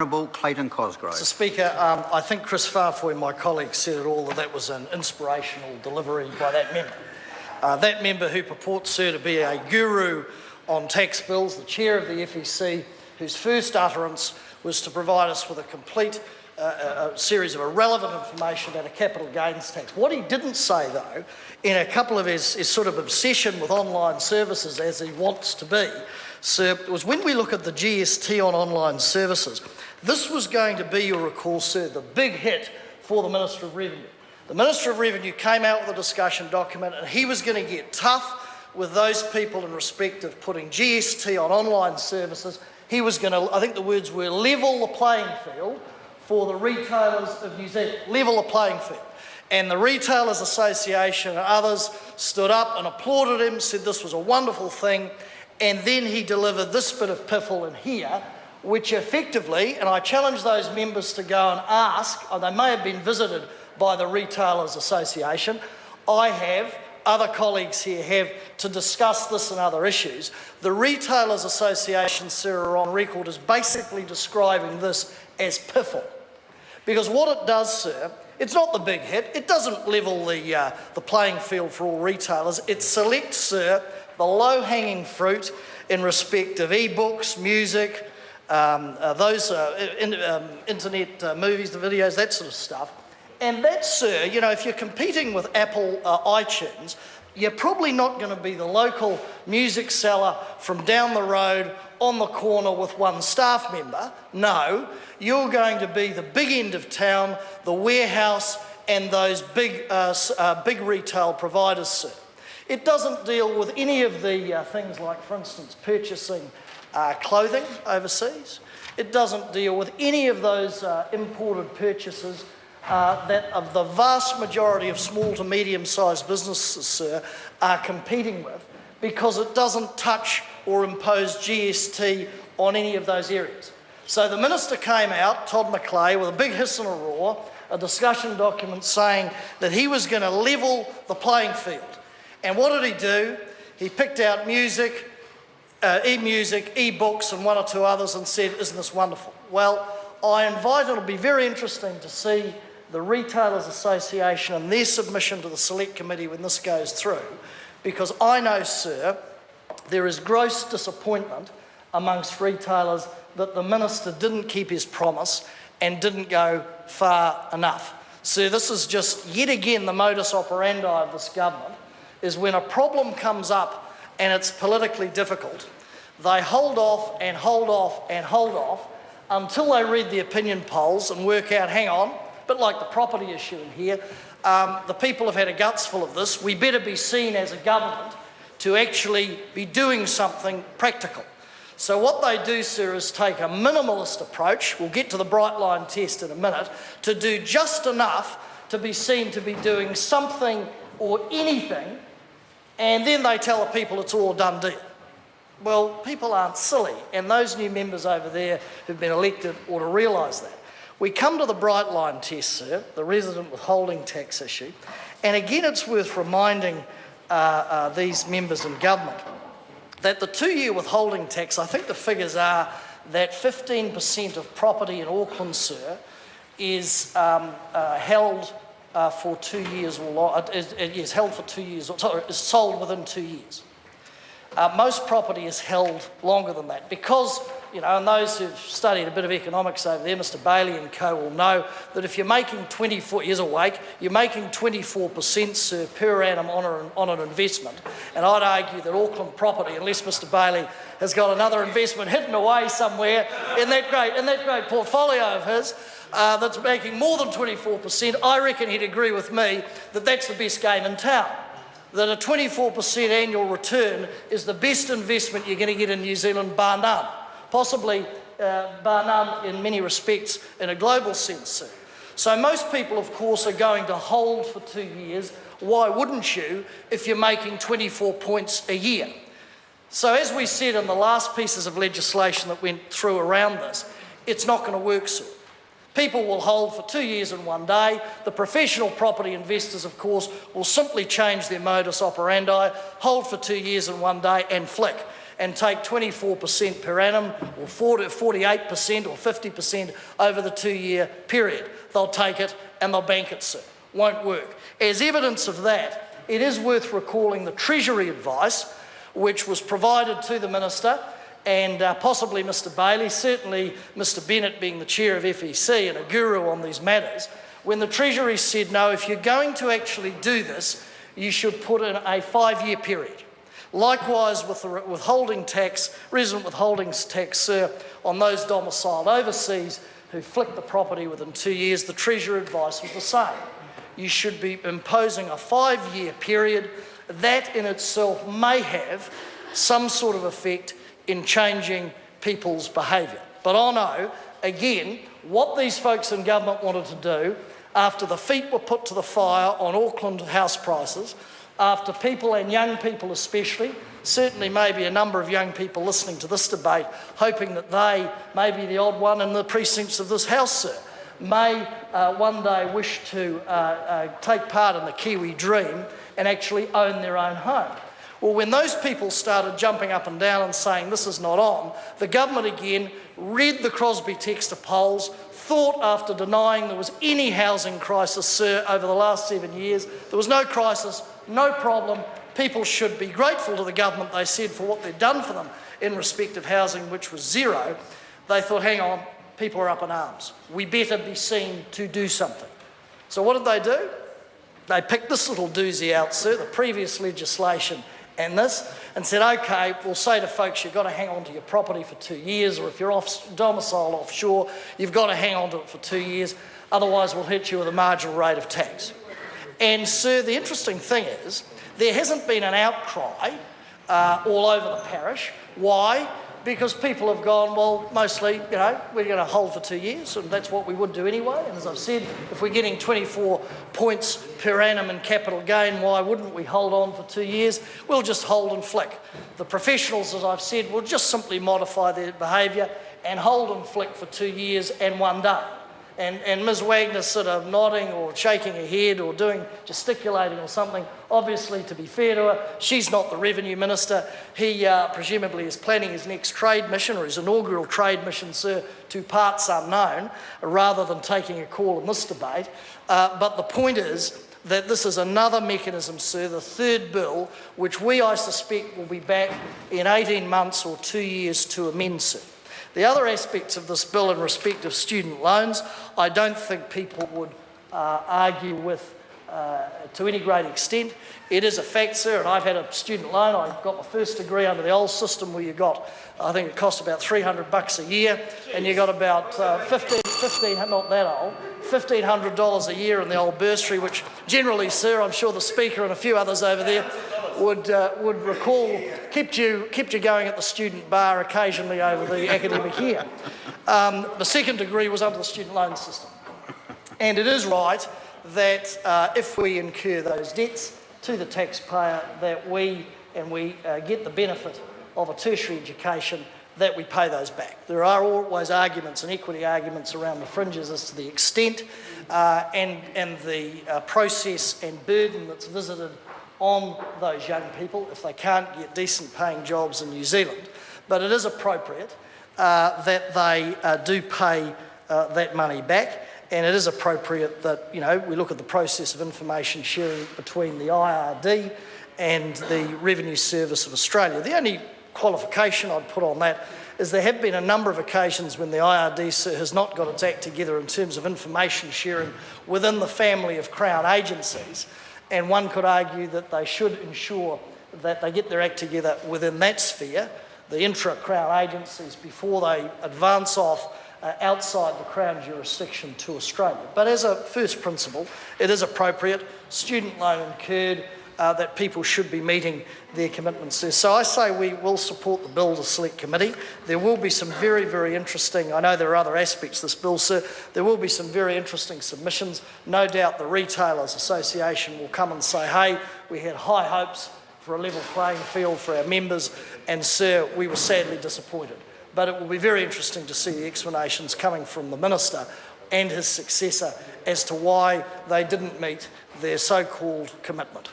Honourable Clayton Cosgrove. Mr Speaker, I think Chris Farfoy, my colleague, said it all, that was an inspirational delivery by that member. That member who purports, sir, to be a guru on tax bills, the chair of the FEC, whose first utterance was to provide us with a complete series of irrelevant information about a capital gains tax. What he didn't say, though, in a couple of his sort of obsession with online services, as he wants to be, sir, was when we look at the GST on online services, this was going to be, you'll recall, sir, the big hit for the Minister of Revenue. The Minister of Revenue came out with a discussion document and he was going to get tough with those people in respect of putting GST on online services. He was going to, I think the words were, level the playing field for the retailers of New Zealand. Level the playing field. And the Retailers Association and others stood up and applauded him, said this was a wonderful thing, and then he delivered this bit of piffle in here, which effectively, and I challenge those members to go and ask, they may have been visited by the Retailers Association, I have, other colleagues here have, to discuss this and other issues. The Retailers Association, sir, are on record as basically describing this as piffle. Because what it does, sir, it's not the big hit, it doesn't level the playing field for all retailers, it selects, sir, the low-hanging fruit in respect of e-books, music, those internet movies, the videos, that sort of stuff. And that, sir, you know, if you're competing with Apple iTunes, you're probably not going to be the local music seller from down the road on the corner with one staff member. No, you're going to be the big end of town, the warehouse, and those big retail providers, sir. It doesn't deal with any of the things like, for instance, purchasing clothing overseas. It doesn't deal with any of those imported purchases that of the vast majority of small to medium-sized businesses, sir, are competing with, because it doesn't touch or impose GST on any of those areas. So the Minister came out, Todd McClay, with a big hiss and a roar, a discussion document saying that he was going to level the playing field. And what did he do? He picked out music, e-music, e-books and one or two others and said, isn't this wonderful? Well, I invite, it'll be very interesting to see the Retailers Association and their submission to the Select Committee when this goes through, because I know, sir, there is gross disappointment amongst retailers that the Minister didn't keep his promise and didn't go far enough. Sir, this is just yet again the modus operandi of this government, is when a problem comes up and it's politically difficult, they hold off and hold off and hold off until they read the opinion polls and work out, hang on, a bit like the property issue in here, the people have had a guts full of this, we better be seen as a government to actually be doing something practical. So what they do, sir, is take a minimalist approach, we'll get to the bright line test in a minute, to do just enough to be seen to be doing something or anything, and then they tell the people it's all a done deal. Well, people aren't silly, and those new members over there who've been elected ought to realise that. We come to the bright line test, sir, the resident withholding tax issue, and again it's worth reminding these members in government that the 2-year withholding tax, I think the figures are that 15% of property in Auckland, sir, is held for 2 years or is held for 2 years, or sorry, is sold within 2 years. Most property is held longer than that because, you know, and those who've studied a bit of economics over there, Mr Bailey and co, will know that if you're making 24, years awake, you're making 24%, sir, per annum on an investment. And I'd argue that Auckland property, unless Mr Bailey has got another investment hidden away somewhere in that great portfolio of his, that's making more than 24%, I reckon he'd agree with me that that's the best game in town. That a 24% annual return is the best investment you're going to get in New Zealand, bar none. Possibly bar none in many respects in a global sense, sir. So most people, of course, are going to hold for 2 years. Why wouldn't you if you're making 24 points a year? So as we said in the last pieces of legislation that went through around this, it's not going to work, sir. People will hold for 2 years and 1 day. The professional property investors, of course, will simply change their modus operandi, hold for 2 years and 1 day and flick. and take 24% per annum, or 48% or 50% over the 2-year period. They'll take it and they'll bank it, sir. Won't work. As evidence of that, it is worth recalling the Treasury advice which was provided to the Minister and possibly Mr Bailey, certainly Mr Bennett being the chair of FEC and a guru on these matters, when the Treasury said, no, if you're going to actually do this, you should put in a 5-year period. Likewise with the withholding tax, resident withholding tax, sir, on those domiciled overseas who flick the property within 2 years, the Treasury advice was the same. You should be imposing a 5-year period. That in itself may have some sort of effect in changing people's behaviour. But I know, again, what these folks in government wanted to do after the feet were put to the fire on Auckland house prices, after people, and young people especially, certainly maybe a number of young people listening to this debate, hoping that they may be the odd one in the precincts of this house, sir, may one day wish to take part in the Kiwi dream and actually own their own home. Well, when those people started jumping up and down and saying this is not on, the government again read the Crosby-Textor polls, thought after denying there was any housing crisis, sir, over the last 7 years, there was no crisis, no problem. People should be grateful to the government, they said, for what they'd done for them in respect of housing, which was zero. They thought, hang on, people are up in arms. We better be seen to do something. So what did they do? They picked this little doozy out, sir, the previous legislation and this, and said, okay, we'll say to folks, you've got to hang on to your property for 2 years, or if you're domiciled offshore, you've got to hang on to it for 2 years, otherwise we'll hit you with a marginal rate of tax. And sir, the interesting thing is, there hasn't been an outcry all over the parish. Why? Because people have gone, well, mostly, you know, we're going to hold for 2 years, and that's what we would do anyway. And as I've said, if we're getting 24 points per annum in capital gain, why wouldn't we hold on for 2 years? We'll just hold and flick. The professionals, as I've said, will just simply modify their behaviour and hold and flick for 2 years and 1 day. And Ms Wagner sort of nodding or shaking her head or gesticulating or something. Obviously, to be fair to her, she's not the Revenue Minister. He presumably is planning his next trade mission, or his inaugural trade mission, sir, to parts unknown, rather than taking a call in this debate. But the point is that this is another mechanism, sir, the third bill, which I suspect, will be back in 18 months or 2 years to amend, sir. The other aspects of this bill in respect of student loans, I don't think people would argue with to any great extent. It is a fact, sir, and I've had a student loan. I got my first degree under the old system where you got, I think it cost about $300 a year, and you got about $1,500 a year in the old bursary, which generally, sir, I'm sure the Speaker and a few others over there would recall, kept you going at the student bar occasionally over the academic year. The second degree was under the student loan system. And it is right that if we incur those debts to the taxpayer, that we get the benefit of a tertiary education, that we pay those back. There are always arguments and equity arguments around the fringes as to the extent and the process and burden that's visited on those young people if they can't get decent paying jobs in New Zealand. But it is appropriate that they do pay that money back, and it is appropriate that, you know, we look at the process of information sharing between the IRD and the Revenue Service of Australia. The only qualification I'd put on that is there have been a number of occasions when the IRD has not got its act together in terms of information sharing within the family of Crown agencies, and one could argue that they should ensure that they get their act together within that sphere, the intra-Crown agencies, before they advance off outside the Crown jurisdiction to Australia. But as a first principle, it is appropriate, student loan incurred, that people should be meeting their commitments there. So I say we will support the bill to select committee. There will be some very, very interesting, I know there are other aspects of this bill, sir, there will be some very interesting submissions. No doubt the Retailers Association will come and say, hey, we had high hopes for a level playing field for our members, and sir, we were sadly disappointed. But it will be very interesting to see the explanations coming from the Minister and his successor as to why they didn't meet their so-called commitment.